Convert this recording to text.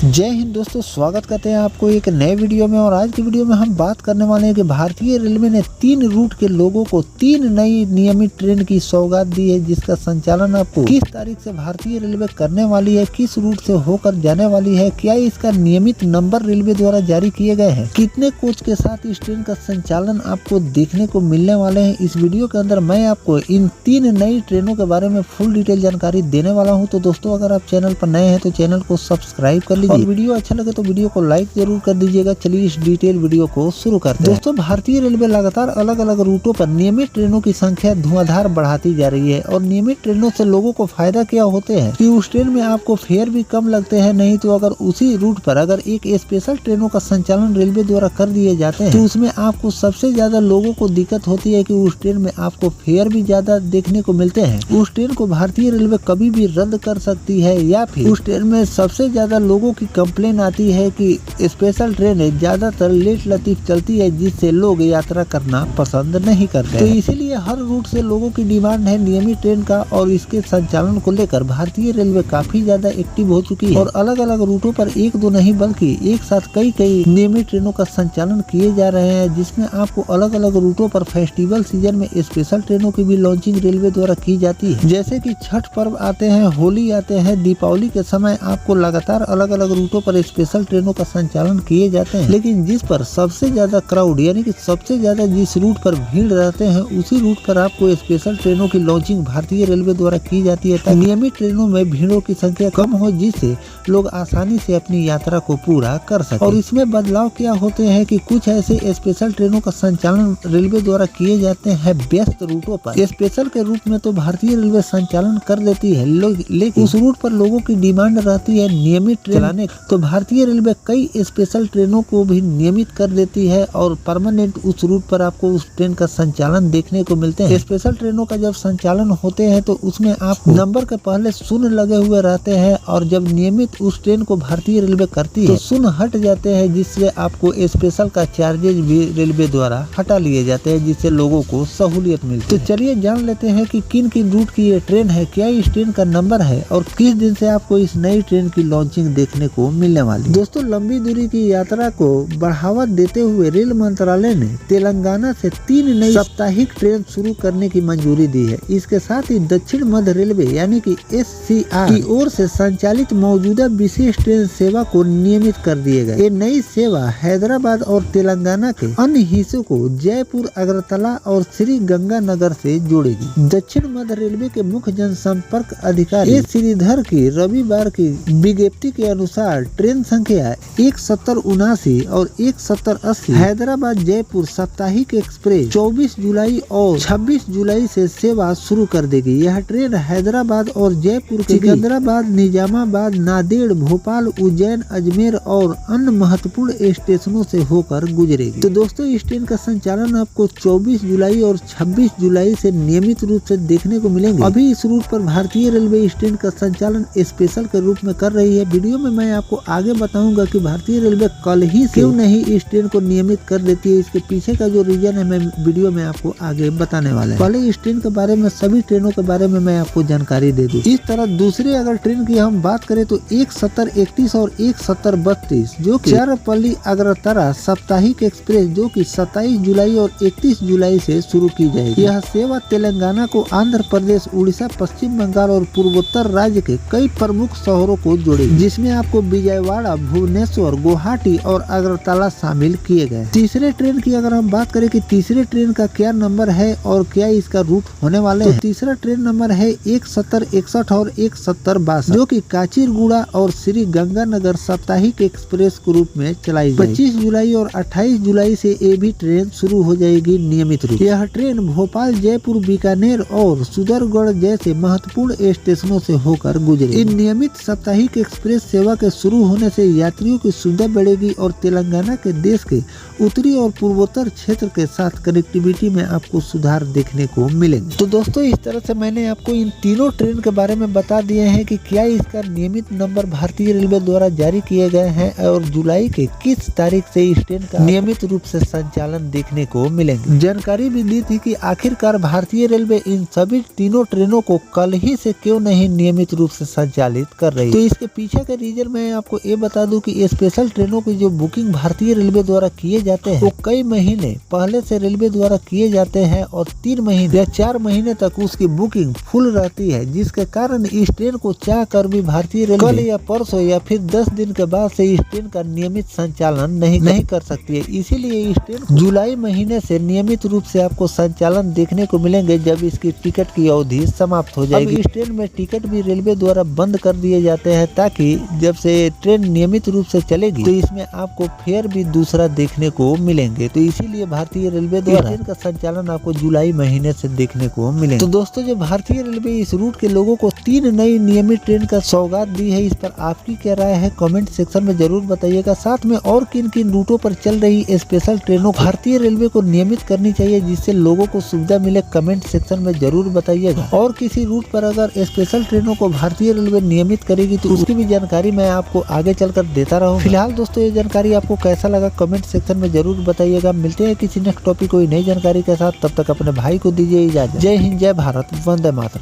जय हिंद दोस्तों, स्वागत करते हैं आपको एक नए वीडियो में। और आज की वीडियो में हम बात करने वाले हैं कि भारतीय रेलवे ने 3 रूट के लोगों को 3 नई नियमित ट्रेन की सौगात दी है, जिसका संचालन आपको किस तारीख से भारतीय रेलवे करने वाली है, किस रूट से होकर जाने वाली है, क्या इसका नियमित नंबर रेलवे द्वारा जारी किए गए हैं, कितने कोच के साथ इस ट्रेन का संचालन आपको देखने को मिलने वाले हैं। इस वीडियो के अंदर मैं आपको इन 3 नई ट्रेनों के बारे में फुल डिटेल जानकारी देने वाला हूँ। तो दोस्तों, अगर आप चैनल पर नए हैं तो चैनल को सब्सक्राइब कर लीजिए और वीडियो अच्छा लगे तो वीडियो को लाइक जरूर कर दीजिएगा। चलिए इस डिटेल वीडियो को शुरू करते हैं। दोस्तों, भारतीय रेलवे लगातार अलग अलग रूटों पर नियमित ट्रेनों की संख्या धुआंधार बढ़ाती जा रही है। और नियमित ट्रेनों से लोगों को फायदा क्या होते हैं कि उस ट्रेन में आपको फेयर भी कम लगते हैं। नहीं तो अगर उसी रूट पर अगर एक स्पेशल ट्रेनों का संचालन रेलवे द्वारा कर दिए जाते हैं तो उसमें आपको सबसे ज्यादा लोगों को दिक्कत होती है कि उस ट्रेन में आपको फेयर भी ज्यादा देखने को मिलते हैं। उस ट्रेन को भारतीय रेलवे कभी भी रद्द कर सकती है, या फिर उस ट्रेन में सबसे ज्यादा लोगों की कंप्लेन आती है कि स्पेशल ट्रेनें ज्यादातर लेट लतीफ चलती है, जिससे लोग यात्रा करना पसंद नहीं करते। तो इसीलिए हर रूट से लोगों की डिमांड है नियमित ट्रेन का, और इसके संचालन को लेकर भारतीय रेलवे काफी ज्यादा एक्टिव हो चुकी है। और अलग अलग रूटों पर एक दो नहीं बल्कि एक साथ कई नियमित ट्रेनों का संचालन किए जा रहे हैं, जिसमें आपको अलग अलग रूटों पर फेस्टिवल सीजन में स्पेशल ट्रेनों की भी लॉन्चिंग रेलवे द्वारा की जाती है। जैसे कि छठ पर्व आते हैं, होली आते हैं, दीपावली के समय आपको लगातार अलग अलग रूटों पर स्पेशल ट्रेनों का संचालन किए जाते हैं। लेकिन जिस पर सबसे ज्यादा क्राउड यानी कि सबसे ज्यादा जिस रूट पर भीड़ रहते हैं उसी रूट पर आपको स्पेशल ट्रेनों की लॉन्चिंग भारतीय रेलवे द्वारा की जाती है, ताकि नियमित ट्रेनों में भीड़ों की संख्या कम हो, जिससे लोग आसानी से अपनी यात्रा को पूरा कर सके। और इसमें बदलाव क्या होते हैं कि कुछ ऐसे स्पेशल ट्रेनों का संचालन रेलवे द्वारा किए जाते हैं व्यस्त रूटों पर। स्पेशल के रूप में तो भारतीय रेलवे संचालन कर देती है, लेकिन उस रूट पर लोगों की डिमांड रहती है नियमित ट्रेन चलाने, तो भारतीय रेलवे कई स्पेशल ट्रेनों को भी नियमित कर देती है और परमानेंट उस रूट पर आपको उस ट्रेन का संचालन देखने को मिलते हैं। स्पेशल ट्रेनों का जब संचालन होते हैं तो उसमें आपको नंबर के पहले शून्य लगे हुए रहते हैं, और जब नियमित उस ट्रेन को भारतीय रेलवे करती है तो शून्य हट जाते हैं, जिससे आपको स्पेशल का चार्जेज भी रेलवे द्वारा हटा लिए जाते हैं, जिससे लोगों को सहूलियत मिलती है। तो चलिए जान लेते हैं कि किन किन रूट की ये ट्रेन है, क्या इस ट्रेन का नंबर है और किस दिन से आपको इस नई ट्रेन की लॉन्चिंग देखने को मिलने वाली। दोस्तों, लंबी दूरी की यात्रा को बढ़ावा देते हुए रेल मंत्रालय ने तेलंगाना से 3 नई साप्ताहिक ट्रेन शुरू करने की मंजूरी दी है। इसके साथ ही दक्षिण मध्य रेलवे यानी कि SCR की ओर से संचालित मौजूदा विशेष ट्रेन सेवा को नियमित कर दिए गए। ये नई सेवा हैदराबाद और तेलंगाना के अन्य हिस्सों को जयपुर, अगरतला और श्री गंगानगर से जोड़ेगी। दक्षिण मध्य रेलवे के मुख्य जनसंपर्क अधिकारी ए श्रीधर की रविवार की विज्ञप्ति के अनुसार ट्रेन संख्या 1779 और 1780 हैदराबाद जयपुर साप्ताहिक एक्सप्रेस 24 जुलाई और 26 जुलाई से सेवा शुरू कर देगी। यह ट्रेन हैदराबाद और जयपुर के सिकंदराबाद, निजामाबाद, नांदेड़, भोपाल, उज्जैन, अजमेर और अन्य महत्वपूर्ण स्टेशनों से होकर गुजरेगी। तो दोस्तों, इस ट्रेन का संचालन आपको 24 जुलाई और 26 जुलाई से नियमित रूप से देखने को मिलेंगे। अभी इस रूट पर भारतीय रेलवे इस ट्रेन का संचालन स्पेशल के रूप में कर रही है। वीडियो में मैं आपको आगे बताऊंगा कि भारतीय रेलवे कल ही क्यों नहीं इस ट्रेन को नियमित कर देती है। इसके पीछे का जो रीजन है मैं वीडियो में आपको आगे बताने वाला है। पहले इस ट्रेन के बारे में, सभी ट्रेनों के बारे में मैं आपको जानकारी दे दूं। इस तरह दूसरी अगर ट्रेन की हम बात करें तो 1731 और 1732 जो कि चारपल्ली अगरतला साप्ताहिक एक्सप्रेस जो कि 27 जुलाई और 31 जुलाई से शुरू की जाएगी। यह सेवा तेलंगाना को आंध्र प्रदेश, उड़ीसा, पश्चिम बंगाल और पूर्वोत्तर राज्य के कई प्रमुख शहरों को जोड़ेगी, जिसमें आपको विजयवाड़ा, भुवनेश्वर, गुवाहाटी और अगरतला शामिल किए गए। तीसरे ट्रेन की अगर हम बात करें कि तीसरे ट्रेन का क्या नंबर है और क्या इसका रूट होने वाले हैं, तो तीसरा ट्रेन नंबर है 1761 और 1762 जो कि काचीरगुड़ा और श्री गंगानगर साप्ताहिक एक्सप्रेस के रूप में चलाई जाएगी। 25 जुलाई और 28 जुलाई से ये भी ट्रेन शुरू हो जाएगी नियमित रूप। यह ट्रेन भोपाल, जयपुर, बीकानेर और सुंदरगढ़ जैसे महत्वपूर्ण स्टेशनों से होकर गुजरेगी। इन नियमित साप्ताहिक एक्सप्रेस सेवा के शुरू होने से यात्रियों की सुविधा बढ़ेगी और तेलंगाना के देश के उत्तरी और पूर्वोत्तर क्षेत्र के साथ कनेक्टिविटी में आपको सुधार देखने को मिलेंगे। तो दोस्तों, इस तरह से मैंने आपको इन तीनों ट्रेन के बारे में बता दिए हैं कि क्या इसका नियमित नंबर भारतीय रेलवे द्वारा जारी किए गए हैं और जुलाई के किस तारीख से इस ट्रेन का नियमित रूप से संचालन देखने को मिलेंगे। जानकारी भी दी थी कि आखिरकार भारतीय रेलवे इन सभी तीनों ट्रेनों को कल ही से क्यों नहीं नियमित रूप से संचालित कर रही है। तो इसके पीछे के रीजन मैं आपको ये बता दूं कि स्पेशल ट्रेनों की जो बुकिंग भारतीय रेलवे द्वारा किए जाते हैं वो कई महीने पहले से रेलवे द्वारा किए जाते हैं और 3 महीने या 4 महीने तक उसकी बुकिंग फुल रहती है, जिसके कारण इस ट्रेन को चाह कर भी भारतीय रेलवे कल या परसों या फिर 10 दिन के बाद से इस ट्रेन का नियमित संचालन नहीं कर सकती है। इसीलिए इस ट्रेन जुलाई महीने से नियमित रूप से आपको संचालन देखने को मिलेंगे जब इसकी टिकट की अवधि समाप्त हो जाएगी। इस ट्रेन में टिकट भी रेलवे द्वारा बंद कर दिए जाते हैं ताकि जब से ट्रेन नियमित रूप से चलेगी तो इसमें आपको फेयर भी दूसरा देखने को मिलेंगे। तो इसीलिए भारतीय रेलवे द्वारा ट्रेन का संचालन आपको जुलाई महीने से देखने को मिलेगा। तो दोस्तों, जो भारतीय रेलवे इस रूट के लोगों को 3 नई नियमित ट्रेन का सौगात दी है, इस पर आपकी क्या राय है कमेंट सेक्शन में जरूर बताइएगा। साथ में और किन किन रूटों पर चल रही स्पेशल ट्रेनों भारतीय रेलवे को नियमित करनी चाहिए जिससे लोगों को सुविधा मिले, कमेंट सेक्शन में जरूर बताइएगा। और किसी रूट पर अगर स्पेशल ट्रेनों को भारतीय रेलवे नियमित करेगी तो उसकी भी जानकारी मैं आपको आगे चलकर देता रहूँ। फिलहाल दोस्तों, ये जानकारी आपको कैसा लगा कमेंट सेक्शन में जरूर बताइएगा। मिलते हैं किसी नेक्स्ट टॉपिक कोई नई जानकारी के साथ, तब तक अपने भाई को दीजिए इजाजत। जय हिंद, जय भारत, वंदे मातरम।